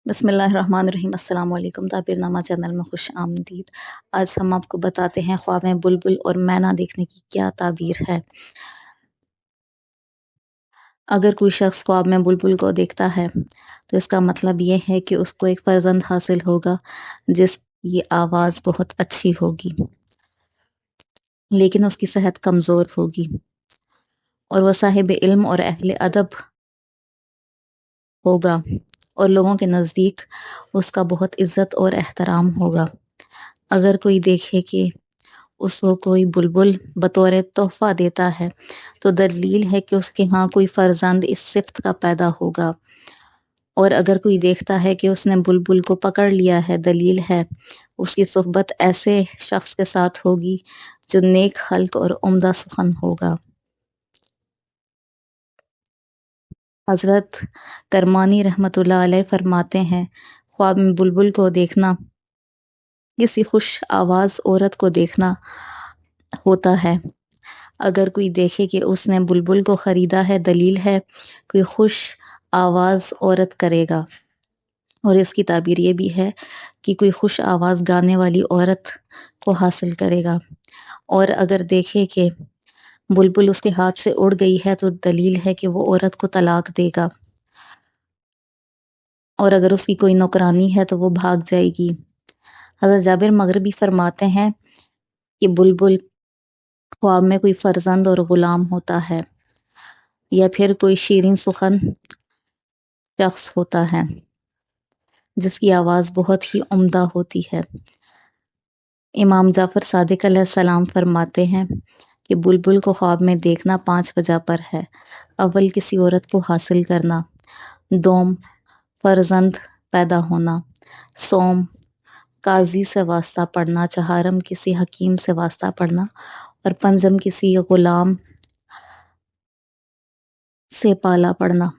بسم اللہ الرحمن الرحیم۔ السلام علیکم۔ تعبیر نامہ چینل میں خوش آمدید۔ آج ہم آپ کو بتاتے ہیں خواب میں بلبل اور مینا دیکھنے کی کیا تعبیر ہے۔ اگر کوئی شخص خواب میں بلبل کو دیکھتا ہے تو اس کا مطلب یہ ہے کہ اس کو ایک فرزند حاصل ہوگا جس کی آواز بہت اچھی ہوگی، لیکن اس کی صحت کمزور ہوگی، اور وہ صاحب علم اور اہل ادب ہوگا اور لوگوں کے نزدیک اس کا بہت عزت اور احترام ہوگا۔ اگر کوئی دیکھے کہ اس کو کوئی بلبل بطور تحفہ دیتا ہے تو دلیل ہے کہ اس کے ہاں کوئی فرزند اس صفت کا پیدا ہوگا، اور اگر کوئی دیکھتا ہے کہ اس نے بلبل کو پکڑ لیا ہے، دلیل ہے اس کی صحبت ایسے شخص کے ساتھ ہوگی جو نیک خلق اور عمدہ سخن ہوگا۔ حضرت کرمانی رحمۃ اللہ علیہ فرماتے ہیں، خواب میں بلبل کو دیکھنا کسی خوش آواز عورت کو دیکھنا ہوتا ہے۔ اگر کوئی دیکھے کہ اس نے بلبل کو خریدا ہے، دلیل ہے کوئی خوش آواز عورت کرے گا، اور اس کی تعبیر یہ بھی ہے کہ کوئی خوش آواز گانے والی عورت کو حاصل کرے گا۔ اور اگر دیکھے کہ بلبل اس کے ہاتھ سے اڑ گئی ہے تو دلیل ہے کہ وہ عورت کو طلاق دے گا، اور اگر اس کی کوئی نوکرانی ہے تو وہ بھاگ جائے گی۔ حضرت جابر مغربی فرماتے ہیں کہ بلبل خواب میں کوئی فرزند اور غلام ہوتا ہے، یا پھر کوئی شیرین سخن شخص ہوتا ہے جس کی آواز بہت ہی عمدہ ہوتی ہے۔ امام جعفر صادق علیہ السلام فرماتے ہیں کہ بلبل کو خواب میں دیکھنا 5 وجہ پر ہے۔ اول، کسی عورت کو حاصل کرنا۔ دوم، فرزند پیدا ہونا۔ سوم، قاضی سے واسطہ پڑھنا۔ چہارم، کسی حکیم سے واسطہ پڑھنا، اور پنجم، کسی غلام سے پالا پڑنا۔